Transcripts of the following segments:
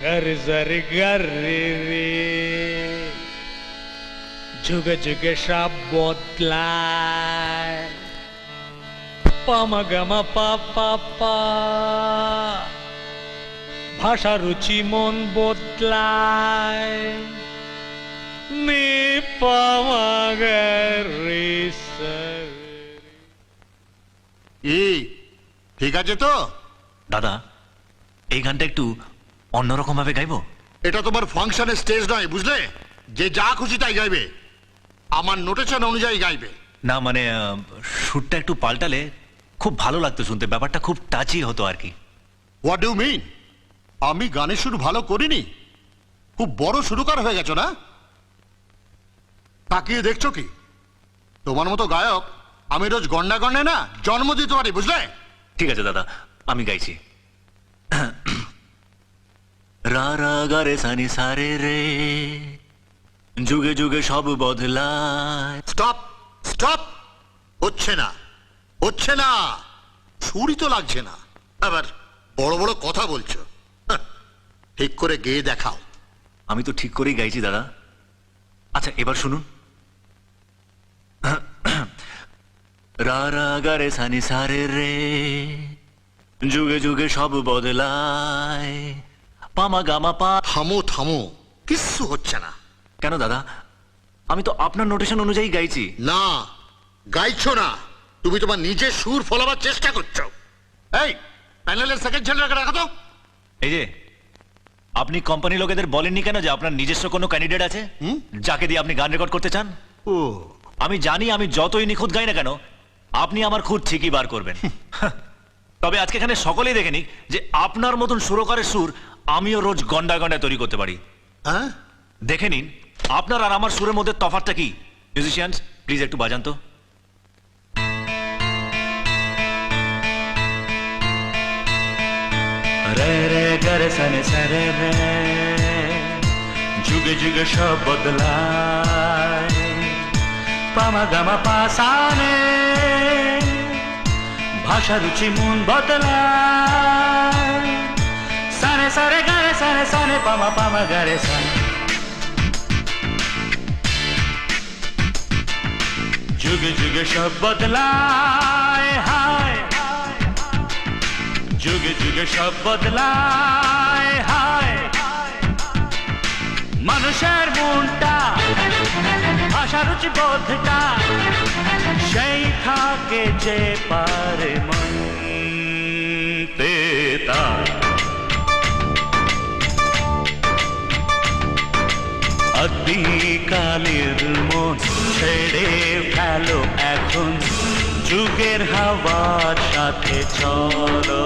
গরে জরে গরে রে যুগে যুগে সব বদলায় পামাগামা পা পা পা ভাষা রুচি মন বদলায় নি পামাগারে এই ঠিক আছে তো দাদা এই গানটা একটু অন্যরকম ভাবে গাইবো। এটা তোমার ফাংশনের স্টেজ নয়, বুঝলে? যে যা খুশি তাই গাইবে, আমার নোটেশন অনুযায়ী গাইবে। না মানে সুরটা একটু পাল্টালে খুব ভালো লাগতো শুনতে, ব্যাপারটা খুব টাচি হতো আর কি। What do mean? আমি গানের সুর ভালো করিনি? খুব বড় সুরকার হয়ে গেছো না? তাকিয়ে দেখছো কি? তোমার মতো গায়ক আমি রোজ গন্ডা গন্ডায় না জন্ম দিতে পারি, বুঝলে? ঠিক আছে দাদা, আমি গাইছি। রা রা গা রে সা নি সা রে রে যুগে যুগে সব বদলায়। স্টপ স্টপ, হচ্ছে না হচ্ছে না, সুরই তো লাগছে না, আবার বড় বড় কথা বলছো। হাহ, ঠিক করে গেয়ে দেখাও। আমি তো ঠিক করেই গাইছি দাদা। আচ্ছা এবার শুনুন। রা রা গা রে সা নি সা রে রে যুগে যুগে সব বদলায় পামা গামা পা। থামো থামো, কিচ্ছু হচ্ছে না। কেন দাদা, আমি তো আপনার নোটেশন অনুযায়ী গাইছি। না, গাইছো না, তুমি তোমার নিজের সুর ফলাবার চেষ্টা করছো। এই প্যানেলের সেকেন্ড ছেলেটাকে রাখো তো। এই যে আপনি কোম্পানি লোকেদের বলেননি কেন যে আপনার নিজস্ব কোনো ক্যান্ডিডেট আছে যাকে দিয়ে আপনি গান রেকর্ড করতে চান? ও, আমি জানি আমি যতই নিখুঁত গাই না কেন আপনি আমার খুঁত ঠিকই বার করবেন। তবে আজকে এখানে সকলেই দেখেনি যে আপনার মতন সুরকারের সুর আমিও রোজ গন্ডা গন্ডায় তৈরি করতে পারি। হ্যাঁ, দেখে নিন আপনার আর আমার সুরের মধ্যে তফাৎটা কি। মিউজিশিয়ানস প্লিজ একটু বাজান তো। রে রে গরে সনে সরে রে যুগে যুগে সব বদলায় পামা গামা পাসানে ভাষা রুচি মন বদলায় সারে সারে গারে সারে সারে পামা পামা গারে সারে যুগে যুগে সব বদলায় হায় যুগে যুগে সব বদলায় হায় মানুষের মনটা ভাষা রুচি বোধটা সেই থাকে যে পারে মানতে তার আদিকালের মন ছেড়ে ফেলো এখন যুগের হাওয়ার সাথে চলো।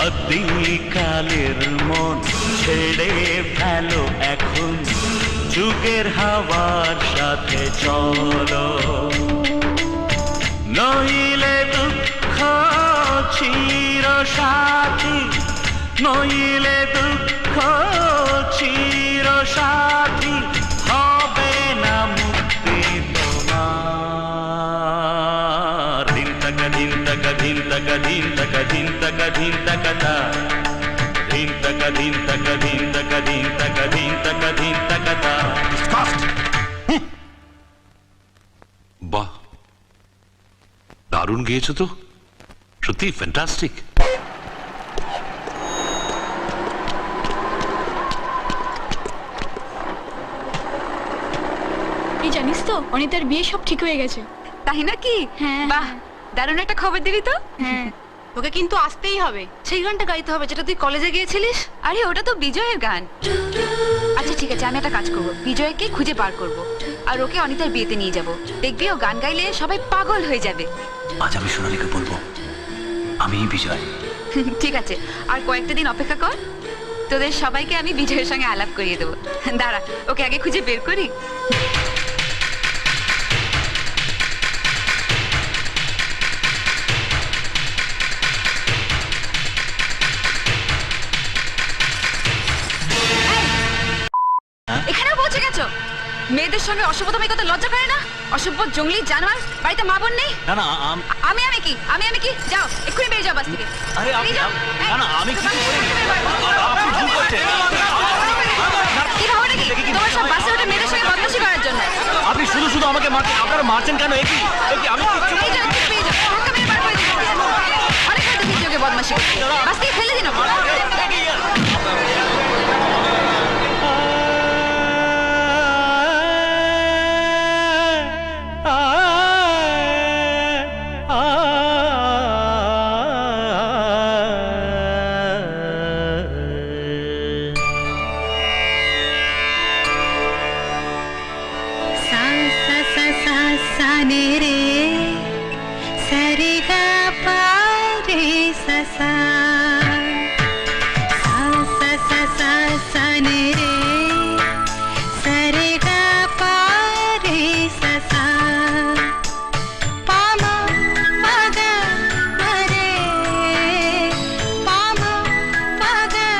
আদিকালের মন ছেড়ে ফেলো এখন যুগের হাওয়ার সাথে চলো। নইলে দুঃখ চির সাথী, নইলে দুঃখ চির সাথী হবে না মুক্তি তোমার। দিন তাকা দিন তাকা দিন তাকা দিন তাকা দিন তাকা দিন তাকা তা দিন তাকা দিন তাকা দিন তাকা দিন তাকা দিন তাকা দিন তাকা তা। বাহ, দারুণ গেয়েছো তো, সত্যি ফ্যান্টাস্টিক। এই জানিস তো অনিতার বিয়ে সব ঠিক হয়ে গেছে। তাই নাকি? হ্যাঁ, বাহ, দারুণ একটা খবর দিবি তো। হ্যাঁ, তোকে কিন্তু আসতেই হবে, সেই গানটা গাইতে হবে যেটা তুই কলেজে গিয়েছিলিস। আরে ওটা তো বিজয়ের গান। আচ্ছা ঠিক আছে, আমি একটা কাজ করব, বিজয়কে খুঁজে বার করব আর ওকে অনিতার বিয়েতে নিয়ে যাব। দেখবি ও গান গাইলে সবাই পাগল হয়ে যাবে। আজ আমি সোনালীকে বলবো আমি বিজয়। ঠিক আছে, আর কয়েকটা দিন অপেক্ষা কর, তোদের সবাইকে আমি বিজয়ের সঙ্গে আলাপ করিয়ে দেবো। দাঁড়া, ওকে আগে খুঁজে বের করি। এখানেও পৌঁছে গেছো? মেয়েদের সঙ্গে অসভ্যতামি করতে লজ্জা করে না? অসভ্য জঙ্গলি জানোয়ার, বাড়িতে মা বোন নেই? না না আমি কি যাও, এক্ষুনি বেরিয়ে যাও বাস থেকে। আরে বেরিয়ে যাও। না না আমি কি তোমার শুধু শুধু আমাকে মারছেন, আপনারা মারছেন কেন? একই আমি কিচ্ছু এই যাও, তুমি পেয়ে যাও। ধাক্কা মেরে বার করে দিচ্ছি। অনেক হয়তো বিজয়কে বদমাশি করছে। বাস থেকে ফেলে দিন ওকে। सा सा सा सा सा ने रे सा रे गा पा रे सा सा सा सा सा सा सा ने रे सा रे गा पा रे सा सा पा मा पा गा मा रे पा मा पा गा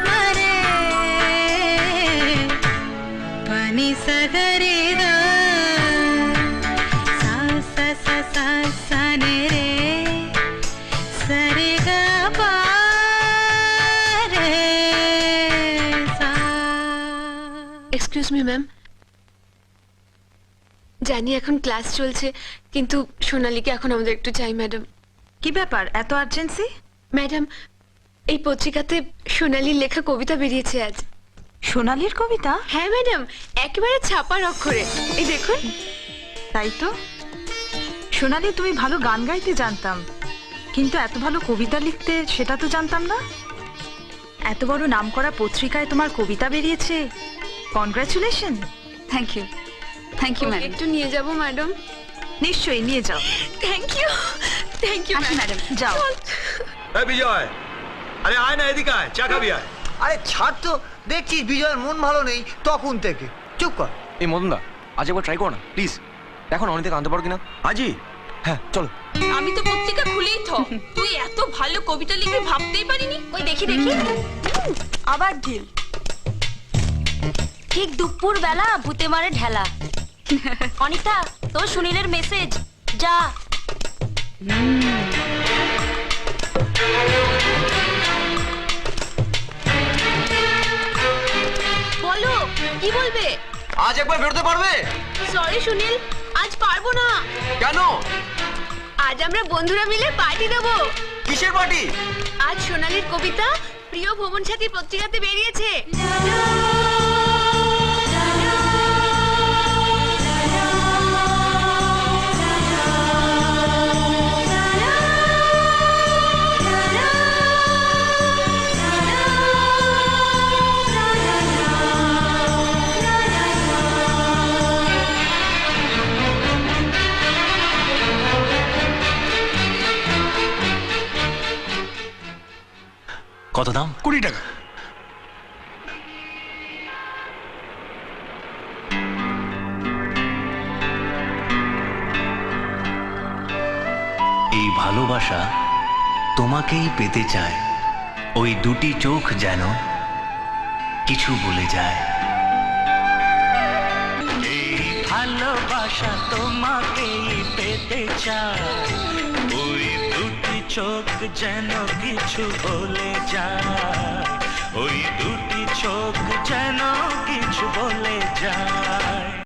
मा रे पानी सा गा रे गा सा सा सा सा सा ने रे सा रे गा पा रे सा। এক্সকিউজ মি ম্যাম, জানি এখন ক্লাস চলছে, কিন্তু সোনালীকে এখন আমাদের একটু চাই ম্যাডাম। কি ব্যাপার, এত আর্জেন্সি? ম্যাডাম, এই পত্রিকাতে সোনালীর লেখা কবিতা বেরিয়েছে আজ। সোনালীর কবিতা? হ্যাঁ ম্যাডাম, একেবারে ছাপার অক্ষরে। এই দেখুন। তাই তো। সোনালী, তুমি ভালো গান গাইতে জানতাম, কিন্তু এত ভালো কবিতা লিখতে সেটা তো জানতাম না। এত বড় নামকরা পত্রিকায় তোমার কবিতা বেরিয়েছে, congratulation. Thank you. Thank you okay madam. একটু নিয়ে যাব ম্যাডাম। নিশ্চয়ই নিয়ে যাও। Thank you. থ্যাংক ইউ আসি ম্যাডাম, যাও। এই বিজয়, আরে আয় না, এদিকে আয়, চা খাবি আয়। আরে ছাড় তো, দেখছিস বিজয়ের মন ভালো নেই তখন থেকে। চুপ কর। এই মদনদা, আজ একবার ট্রাই করো না প্লিজ, দেখো না অনিতাকে আনতে পারো কিনা। আজি হ্যাঁ চলো। আমি তো পত্রিকা খুলেই থ, তুই এত ভালো কবিতা লিখবি ভাবতেই পারিনি। ওই দেখি দেখি। আবার ঢিল। ঠিক দুপুর বেলা ভূতে মারে ঢেলা। অনিতা, তোর সুনীলের মেসেজ যা। বলো কি বলবে? আজ একবার বেরোতে পারবে? সরি সুনীল, আজ পারবো না। কেন? আজ আমরা বন্ধুরা মিলে পার্টি দেবো। কিসের পার্টি? আজ সোনালীর কবিতা প্রিয় ভ্রমণ সাথী পত্রিকাতে বেরিয়েছে। কত দাম? 20 টাকা। এই ভালোবাসা তোমাকেই পেতে চায়, ওই দুটি চোখ যেন কিছু বলে যায়। এই ভালোবাসা তোমাকেই পেতে চায়, ওই দুটি চোখ যেন কিছু বলে যায়, ওই দুটি চোখ যেন কিছু বলে যায়।